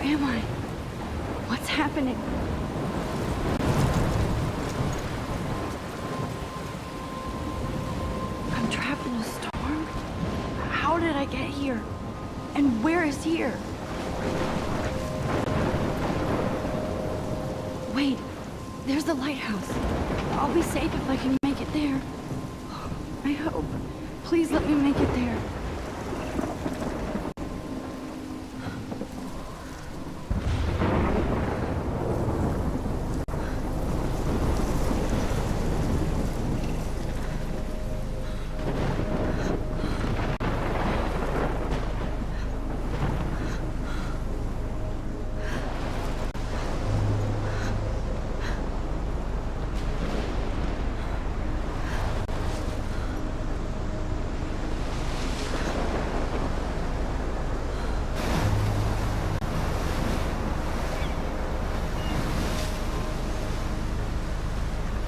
am I? What's happening? I'm trapped in a storm? How did I get here? And where is here? Wait, there's the lighthouse. I'll be safe if I can make it there. I hope. Please let me make it there.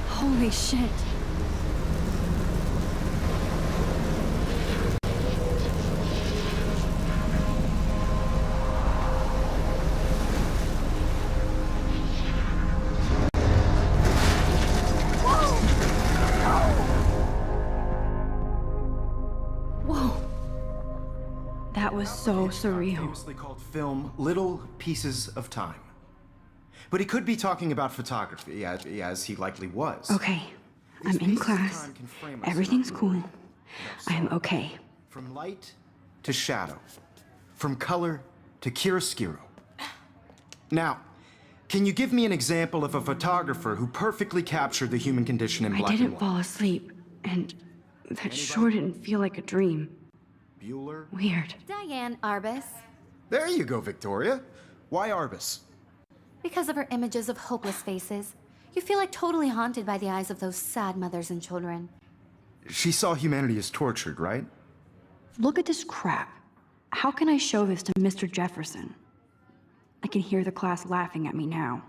Holy shit. Whoa. That was so surreal. Famously called film Little Pieces of Time. But he could be talking about photography, as he likely was. Okay, I'm in class. Everything's cool. I am okay. From light to shadow. From color to chiaroscuro. Now, can you give me an example of a photographer who perfectly captured the human condition in black and white? I didn't fall asleep, and that sure didn't feel like a dream. Bueller? Weird. Diane Arbus. There you go, Victoria. Why Arbus? Because of her images of hopeless faces, you feel like totally haunted by the eyes of those sad mothers and children. She saw humanity as tortured, right? Look at this crap. How can I show this to Mr. Jefferson? I can hear the class laughing at me now.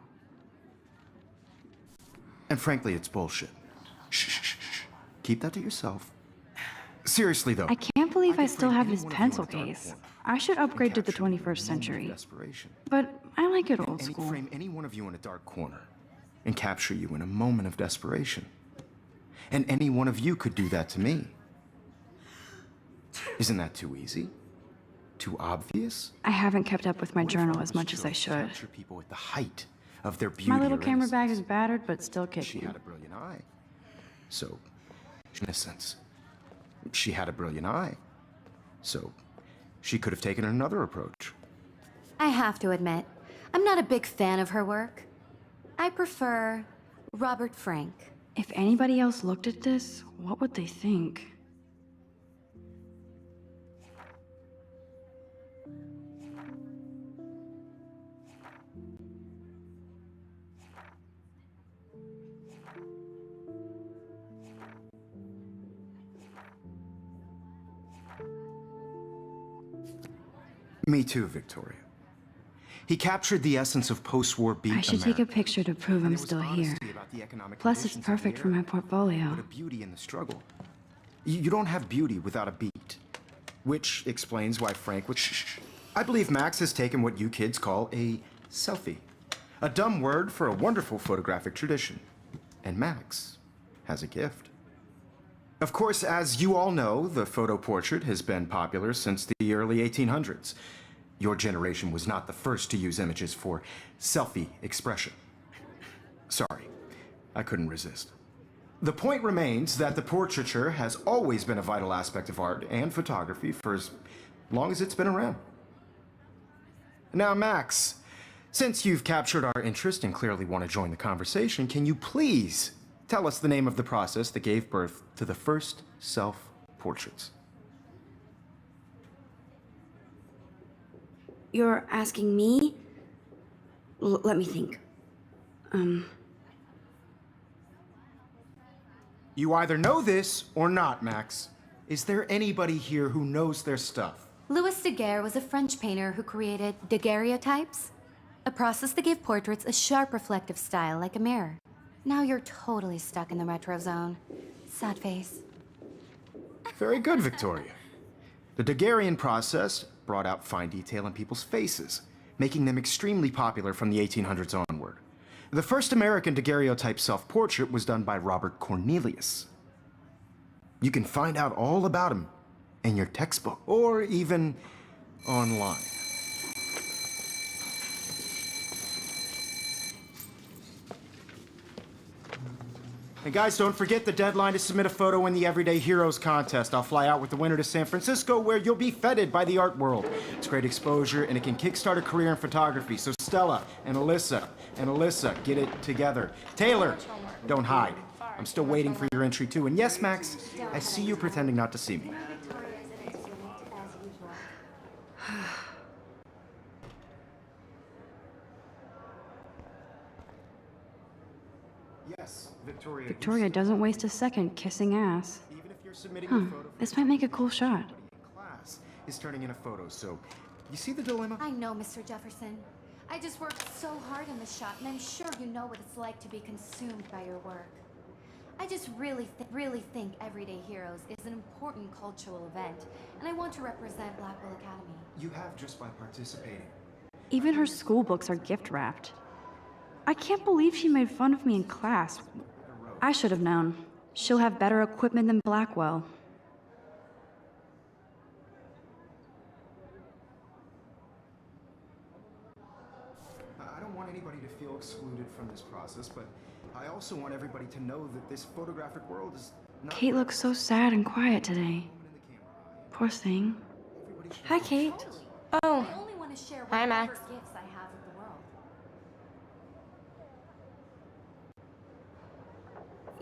And frankly, it's bullshit. Shh, shh, shh, shh. Keep that to yourself. Seriously, though. I can't believe I still have this pencil case. I should upgrade to the 21st century. But I like it old school. Frame any one of you in a dark corner and capture you in a moment of desperation. And any one of you could do that to me. Isn't that too easy? Too obvious? I haven't kept up with my journal as much as I should. Capture people at the height of their beauty. My little or camera bag innocence. is battered, but still She kicking. had a brilliant eye. So, innocence. She had a brilliant eye. So, she could have taken another approach. I have to admit, I'm not a big fan of her work. I prefer Robert Frank. If anybody else looked at this, what would they think? Me too, Victoria. He captured the essence of post-war beat I should take a America. picture to prove I'm There was still here. honesty about the economic Plus, it's conditions of the perfect for era, my portfolio. but a beauty in the struggle. You don't have beauty without a beat. Which explains why Frank would... Shh. I believe Max has taken what you kids call a selfie. A dumb word for a wonderful photographic tradition. And Max has a gift. Of course, as you all know, the photo portrait has been popular since the early 1800s. Your generation was not the first to use images for selfie expression. Sorry, I couldn't resist. The point remains that the portraiture has always been a vital aspect of art and photography for as long as it's been around. Now, Max, since you've captured our interest and clearly want to join the conversation, can you please tell us the name of the process that gave birth to the first self-portraits? You're asking me? Let me think. You either know this or not, Max. Is there anybody here who knows their stuff? Louis Daguerre was a French painter who created daguerreotypes, a process that gave portraits a sharp reflective style like a mirror. Now you're totally stuck in the retro zone. Sad face. Very good, Victoria. The Daguerrean process brought out fine detail in people's faces, making them extremely popular from the 1800s onward. The first American daguerreotype self-portrait was done by Robert Cornelius. You can find out all about him in your textbook, or even online. And guys, don't forget the deadline to submit a photo in the Everyday Heroes contest. I'll fly out with the winner to San Francisco, where you'll be feted by the art world. It's great exposure, and it can kickstart a career in photography. So Stella and Alyssa, get it together. Taylor, don't hide. I'm still waiting for your entry too. And yes, Max, I see you pretending not to see me. Yes, Victoria. Victoria doesn't waste a second kissing ass. Even if you're submitting a photo, This might make a cool shot. class is turning in a photo. So, you see the dilemma? I know, Mr. Jefferson. I just worked so hard on this shot, and I'm sure you know what it's like to be consumed by your work. I just really think Everyday Heroes is an important cultural event, and I want to represent Blackwell Academy. You have just by participating. Even her school books are gift wrapped. I can't believe she made fun of me in class. I should have known. She'll have better equipment than Blackwell. I don't want anybody to feel excluded from this process, but I also want everybody to know that this photographic world is not... Kate looks so sad and quiet today. Poor thing. Hi, Kate. Oh, I only want to share Hi, whatever Max. gifts I have with the world.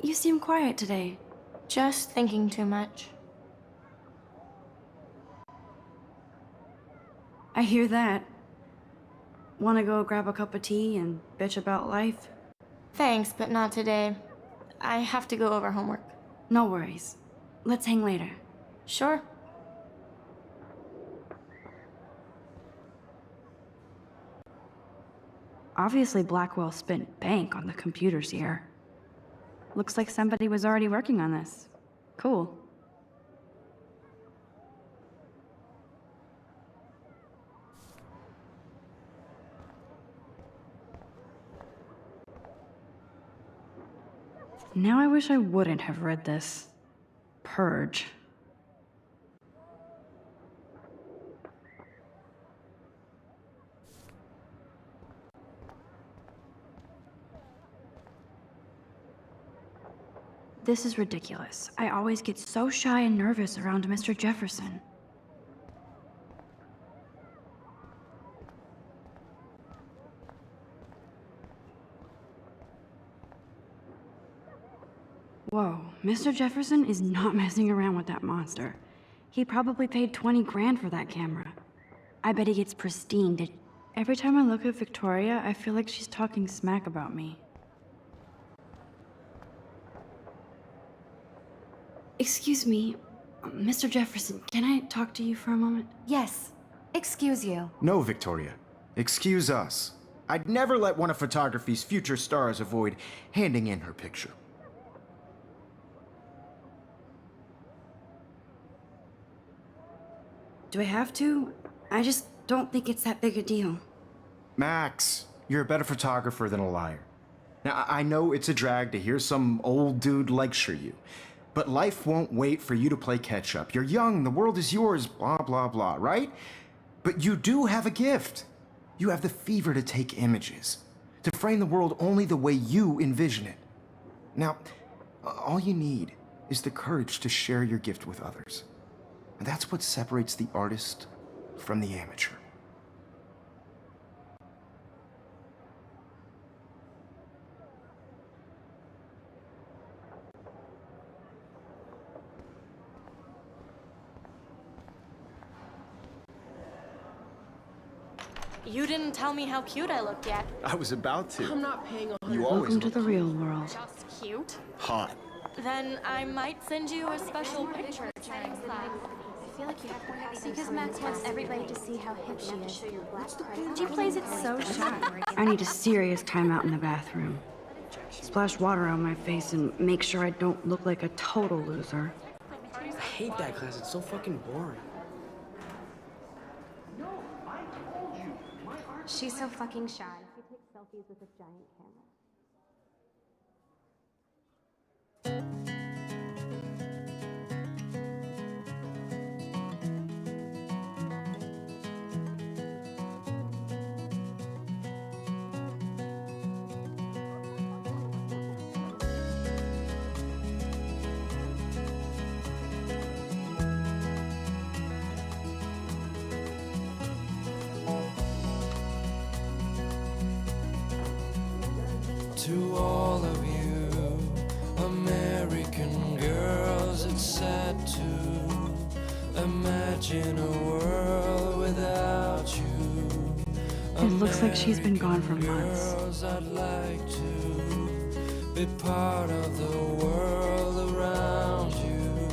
You seem quiet today. just thinking too much. I hear that. Wanna go grab a cup of tea and bitch about life? Thanks, but not today. I have to go over homework. No worries. Let's hang later. Sure. Obviously, Blackwell spent bank on the computers here. Looks like somebody was already working on this. Cool. Now I wish I wouldn't have read this. Purge. This is ridiculous. I always get so shy and nervous around Mr. Jefferson. Whoa, Mr. Jefferson is not messing around with that monster. He probably paid 20 grand for that camera. I bet he gets pristine. Every time I look at Victoria, I feel like she's talking smack about me. Excuse me, Mr. Jefferson, can I talk to you for a moment? Yes. Excuse you. No, Victoria. Excuse us. I'd never let one of photography's future stars avoid handing in her picture. Do I have to? I just don't think it's that big a deal. Max, you're a better photographer than a liar. Now, I know it's a drag to hear some old dude lecture you, but life won't wait for you to play catch-up. You're young, the world is yours, blah, blah, blah, right? But you do have a gift. You have the fever to take images, to frame the world only the way you envision it. Now, all you need is the courage to share your gift with others. And that's what separates the artist from the amateur. You didn't tell me how cute I looked yet. I was about to. I'm not paying 100. You always Welcome to look the real world. Just cute? hot. Then I might send you a special picture during class. I feel like you have one of these because Max wants everybody to see how hip she is. She plays it so shy. I need a serious timeout in the bathroom. Splash water on my face and make sure I don't look like a total loser. I hate that class. It's so fucking boring. She's so fucking shy. She takes selfies with a giant camera. To all of you American girls, it's sad to imagine a world without you. It looks like she's been gone for months. Girls, I'd like to be part of the world around you.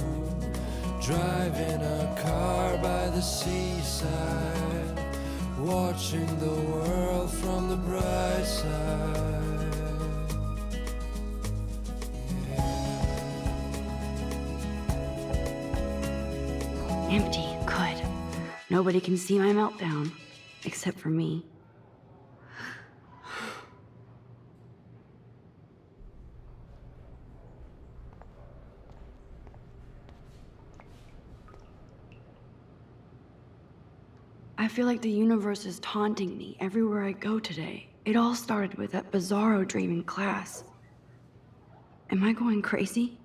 Driving a car by the seaside, watching the world from the bright side. Empty. Good. Nobody can see my meltdown. Except for me. I feel like the universe is taunting me everywhere I go today. It all started with that bizarro dream in class. Am I going crazy?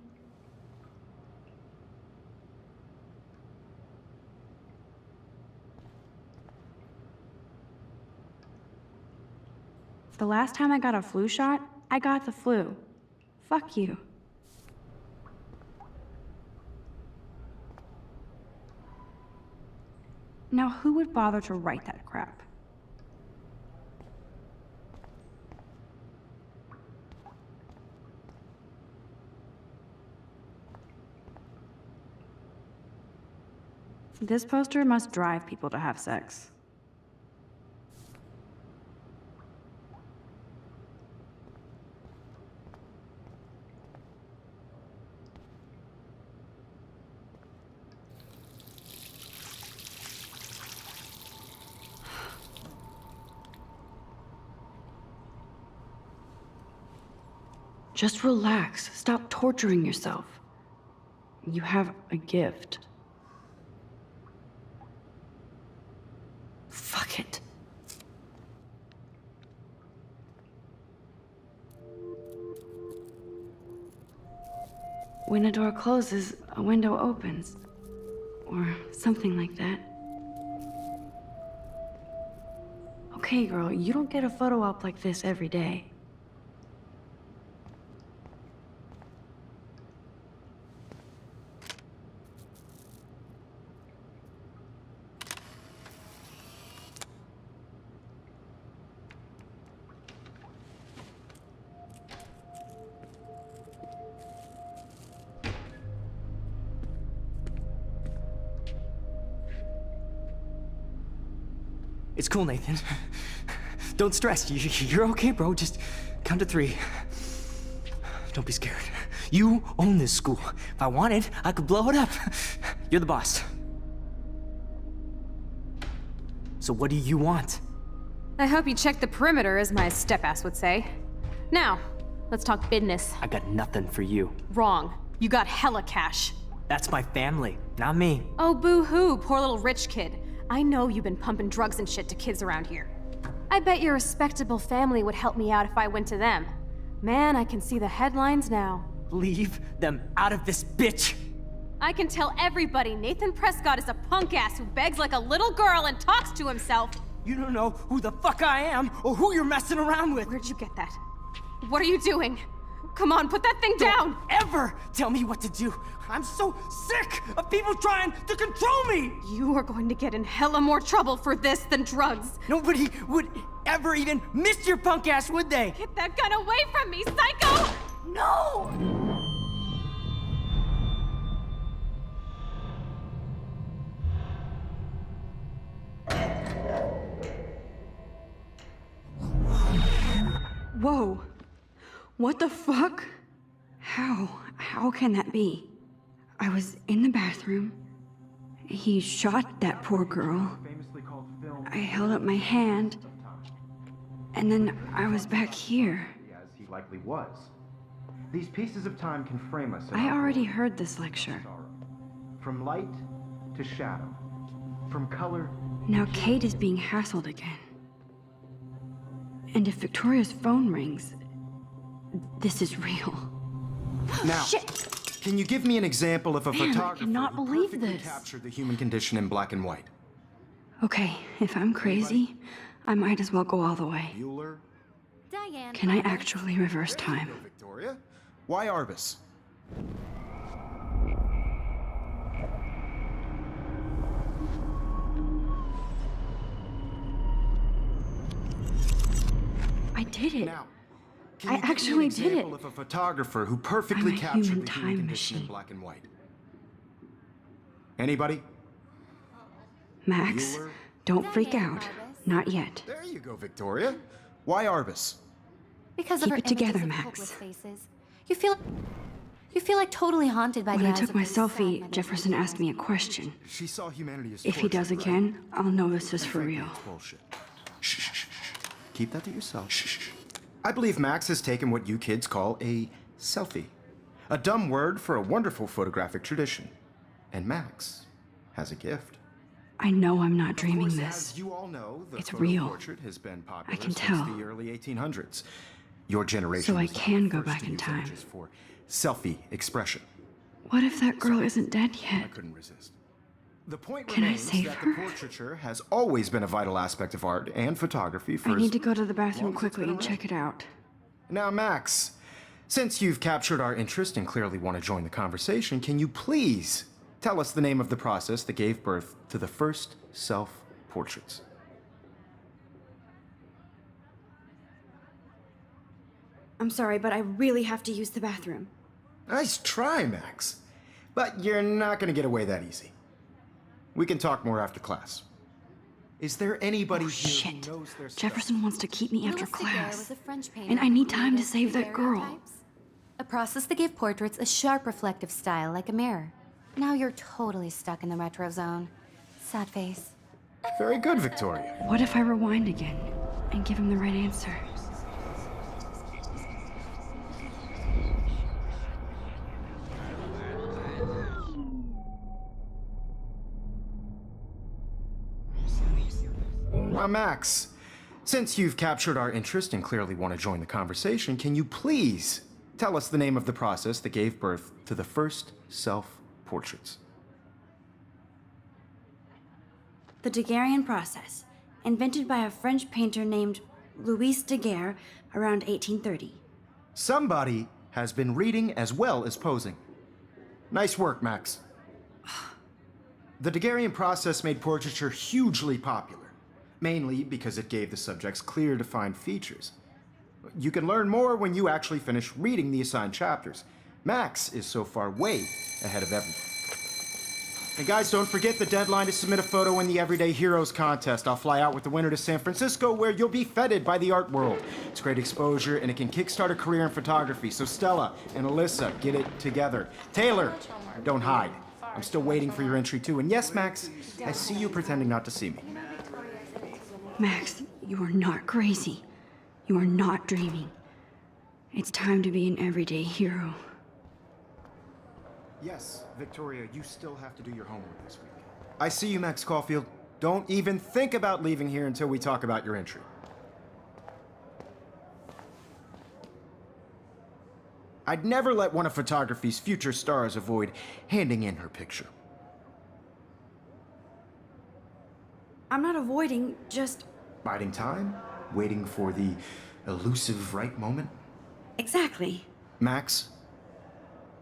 The last time I got a flu shot, I got the flu. Fuck you. Now, who would bother to write that crap? This poster must drive people to have sex. Just relax. Stop torturing yourself. You have a gift. Fuck it. When a door closes, a window opens. Or something like that. Okay, girl, you don't get a photo op like this every day. It's cool, Nathan. Don't stress. You're okay, bro. Just count to 3. Don't be scared. You own this school. If I wanted, I could blow it up. You're the boss. So what do you want? I hope you checked the perimeter, as my step-ass would say. Now, let's talk business. I got nothing for you. Wrong. You got hella cash. That's my family, not me. Oh, boo-hoo, poor little rich kid. I know you've been pumping drugs and shit to kids around here. I bet your respectable family would help me out if I went to them. Man, I can see the headlines now. Leave them out of this bitch! I can tell everybody Nathan Prescott is a punk ass who begs like a little girl and talks to himself. You don't know who the fuck I am or who you're messing around with. Where'd you get that? What are you doing? Come on, put that thing down! Ever tell me what to do. I'm so sick of people trying to control me! You are going to get in hella more trouble for this than drugs. Nobody would ever even miss your punk ass, would they? Get that gun away from me, psycho! No! Whoa. What the fuck? How can that be? I was in the bathroom. He shot that poor girl. I held up my hand, And then I was back here. As he likely was. These pieces of time can frame us. I already heard this lecture. From light to shadow. From color. Now Kate is being hassled again. And if Victoria's phone rings, this is real. Now, Shit! Can you give me an example of a Man, I photographer cannot who believe perfectly this. captured the human condition in black and white? Okay, if I'm crazy, I might as well go all the way. Bueller? Diane. Can I actually reverse time? There you go, Victoria. Why Arbus? I did it. Now, can I you give me actually an did example it. of a photographer who perfectly I'm a captured human the time human condition in machine. black and white? Anybody? Max, Bueller? don't freak Diane out. Arbus. Not yet. There you go, Victoria. Why Arbus? Because Keep of her it together, images of Max. hopeless faces. You feel like totally haunted by When the I eyes took of my those sad selfie, men. Jefferson asked me a question. She saw humanity as If he does tortured, right? again, I'll know this is for Frankly, real. it's bullshit. Shh, shh, shh, shh. Keep that to yourself. Shh, shh, shh. I believe Max has taken what you kids call a selfie. A dumb word for a wonderful photographic tradition. And Max has a gift. I know I'm not dreaming Of course, this. as you all know, the It's photo real. portrait has been popular I can since tell. the early 1800s. Your generation So I was not can the go first back to in use time. images for selfie expression. What if that girl isn't dead I yet? couldn't resist. The point Can I remains save that her? the portraiture has always been a vital aspect of art and photography for I as need to go to the bathroom long as it's quickly been and around. check it out. Now, Max, since you've captured our interest and clearly want to join the conversation, can you please tell us the name of the process that gave birth to the first self-portraits? I'm sorry, but I really have to use the bathroom. Nice try, Max. But you're not going to get away that easy. We can talk more after class. Is there anybody Oh, here shit. who knows their stuff? Jefferson wants to keep me after Louis Daguerre class. was a French painter And I who need time to created save that girl. daguerreotypes, a process that gave portraits a sharp reflective style like a mirror. Now you're totally stuck in the retro zone. Sad face. Very good, Victoria. What if I rewind again and give him the right answer? Now, Max, since you've captured our interest and clearly want to join the conversation, can you please tell us the name of the process that gave birth to the first self-portraits? The Daguerrean process, invented by a French painter named Louis Daguerre around 1830. Somebody has been reading as well as posing. Nice work, Max. The Daguerrean process made portraiture hugely popular, mainly because it gave the subjects clear, defined features. You can learn more when you actually finish reading the assigned chapters. Max is so far way ahead of everyone. And guys, don't forget the deadline to submit a photo in the Everyday Heroes contest. I'll fly out with the winner to San Francisco, where you'll be feted by the art world. It's great exposure, and it can kickstart a career in photography. So Stella and Alyssa, get it together. Taylor, don't hide. I'm still waiting for your entry too. And yes, Max, I see you pretending not to see me. Max, you are not crazy. You are not dreaming. It's time to be an everyday hero. Yes, Victoria, you still have to do your homework this week. I see you, Max Caulfield. Don't even think about leaving here until we talk about your entry. I'd never let one of photography's future stars avoid handing in her picture. I'm not avoiding, just... Biding time? Waiting for the elusive right moment? Exactly. Max,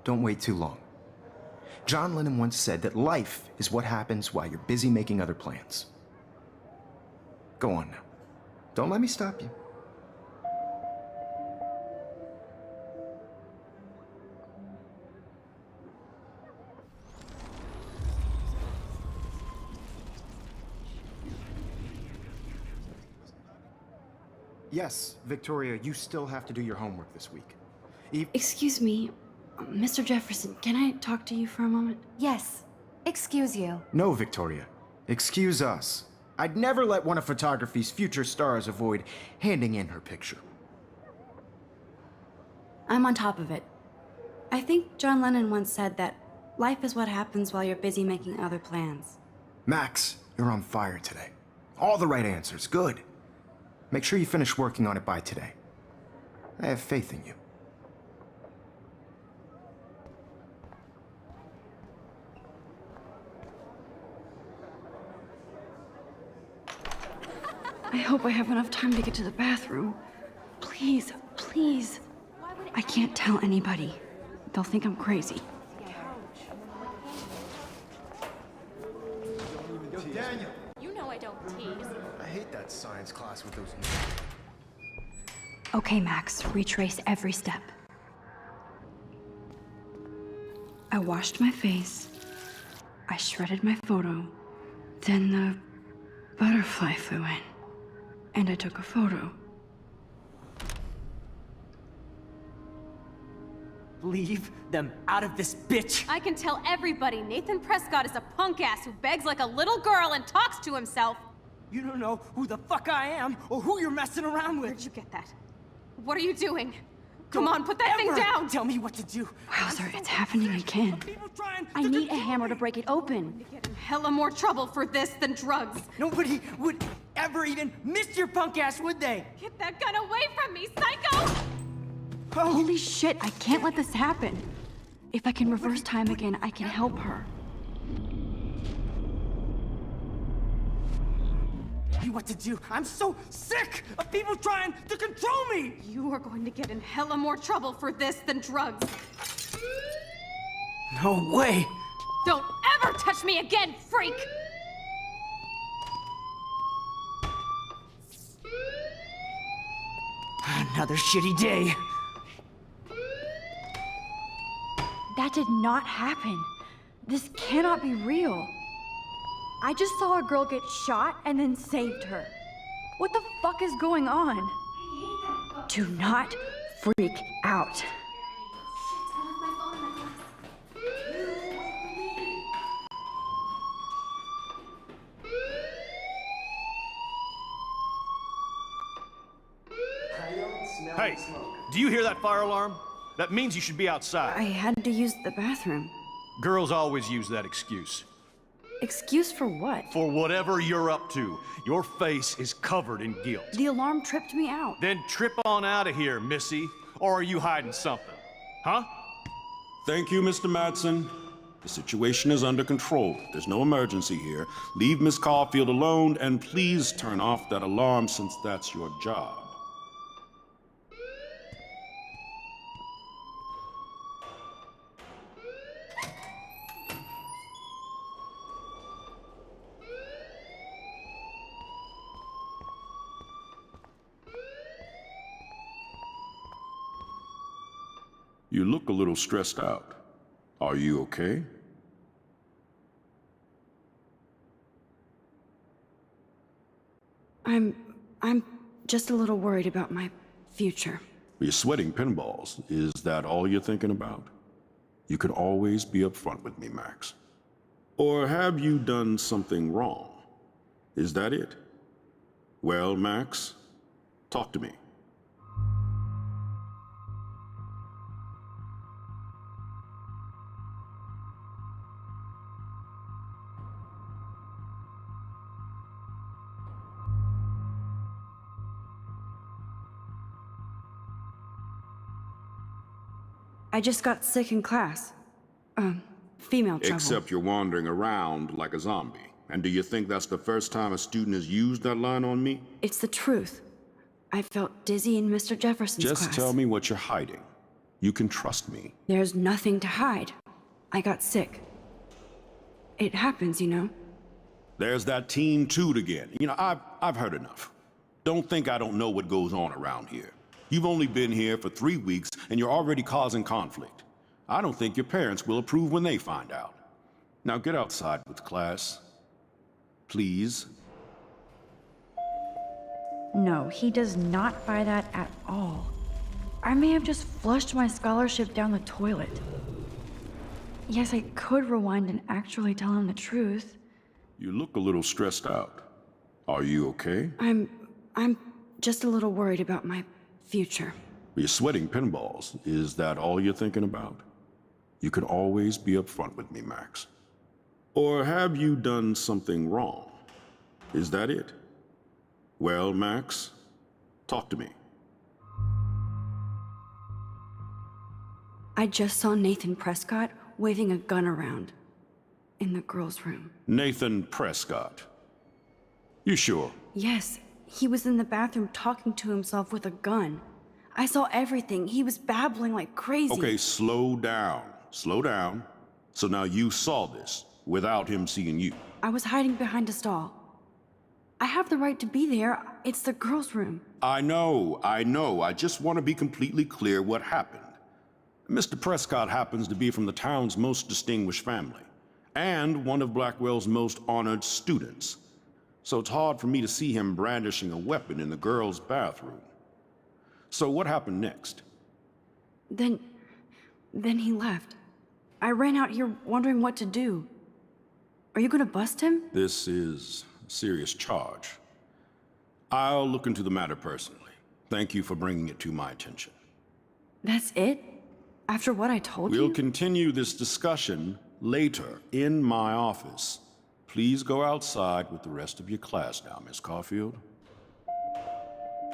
don't wait too long. John Lennon once said that life is what happens while you're busy making other plans. Go on now. Don't let me stop you. Yes, Victoria, you still have to do your homework this week. Excuse me, Mr. Jefferson, can I talk to you for a moment? Yes. Excuse you. No, Victoria. Excuse us. I'd never let one of photography's future stars avoid handing in her picture. I'm on top of it. I think John Lennon once said that life is what happens while you're busy making other plans. Max, you're on fire today. All the right answers, good. Make sure you finish working on it by today. I have faith in you. I hope I have enough time to get to the bathroom. Please, please. I can't tell anybody. They'll think I'm crazy. Yo, Daniel! You know I don't tease. I hate that science class with those... Okay, Max, retrace every step. I washed my face. I shredded my photo. Then the butterfly flew in. And I took a photo. Leave them out of this bitch! I can tell everybody Nathan Prescott is a punk ass who begs like a little girl and talks to himself. You don't know who the fuck I am or who you're messing around with. Where'd you get that? What are you doing? Come Don't on, put that thing ever down! Tell me what to do. Wowzer, it's happening again. I need a hammer to break it open. Get in hella more trouble for this than drugs. Nobody would ever even miss your punk ass, would they? Get that gun away from me, psycho! Holy shit, I can't let this happen. If I can reverse time again, I can help her. Tell me what to do. I'm so sick of people trying to control me! You are going to get in hella more trouble for this than drugs. No way! Don't ever touch me again, freak! Another shitty day. That did not happen. This cannot be real. I just saw a girl get shot and then saved her. What the fuck is going on? Do not freak out. Hey, do you hear that fire alarm? That means you should be outside. I had to use the bathroom. Girls always use that excuse. Excuse for what? For whatever you're up to, your face is covered in guilt. The alarm tripped me out. Then trip on out of here, Missy. Or are you hiding something? Huh? Thank you, Mr. Madsen. The situation is under control. There's no emergency here. Leave Miss Caulfield alone, and please turn off that alarm since that's your job. You look a little stressed out. Are you okay? I'm just a little worried about my future. You're sweating pinballs. Is that all you're thinking about? You can always be upfront with me, Max. Or have you done something wrong? Is that it? Well, Max, talk to me. I just got sick in class. Female trouble. Except you're wandering around like a zombie. And do you think that's the first time a student has used that line on me? It's the truth. I felt dizzy in Mr. Jefferson's class. Just tell me what you're hiding. You can trust me. There's nothing to hide. I got sick. It happens, you know. There's that Team Toot again. You know, I've heard enough. Don't think I don't know what goes on around here. You've only been here for 3 weeks, and you're already causing conflict. I don't think your parents will approve when they find out. Now get outside with class. Please. No, he does not buy that at all. I may have just flushed my scholarship down the toilet. Yes, I could rewind and actually tell him the truth. You look a little stressed out. Are you okay? I'm just a little worried about my future. You're sweating pinballs. Is that all you're thinking about? You can always be upfront with me, Max. Or have you done something wrong? Is that it? Well, Max, talk to me. I just saw Nathan Prescott waving a gun around in the girls' room. Nathan Prescott. You sure? Yes, he was in the bathroom talking to himself with a gun. I saw everything. He was babbling like crazy. Okay, slow down. Slow down. So now you saw this without him seeing you. I was hiding behind a stall. I have the right to be there. It's the girls' room. I know. I just want to be completely clear what happened. Mr. Prescott happens to be from the town's most distinguished family, and one of Blackwell's most honored students. So it's hard for me to see him brandishing a weapon in the girls' bathroom. So what happened next? Then he left. I ran out here wondering what to do. Are you gonna bust him? This is a serious charge. I'll look into the matter personally. Thank you for bringing it to my attention. That's it? After what I told you? We'll continue this discussion later in my office. Please go outside with the rest of your class now, Miss Caulfield.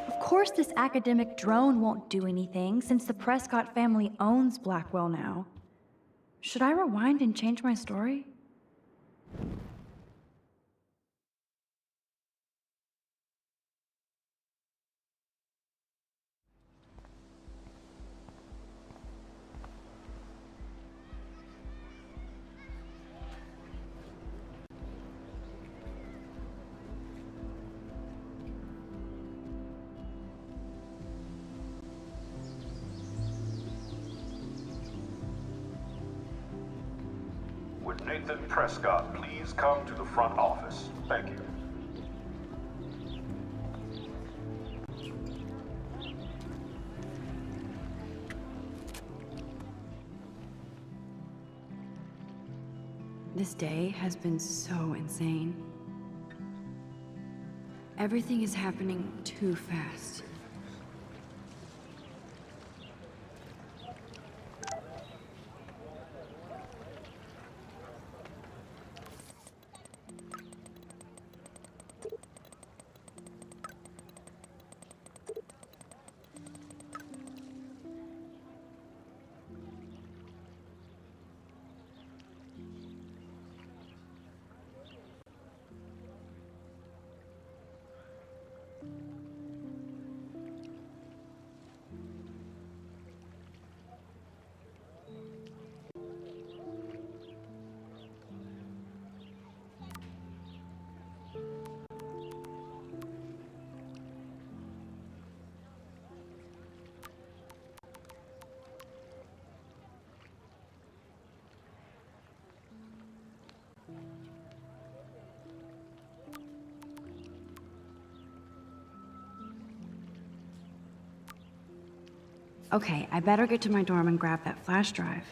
Of course this academic drone won't do anything since the Prescott family owns Blackwell now. Should I rewind and change my story? Would Nathan Prescott please come to the front office? Thank you. This day has been so insane. Everything is happening too fast. Okay, I better get to my dorm and grab that flash drive.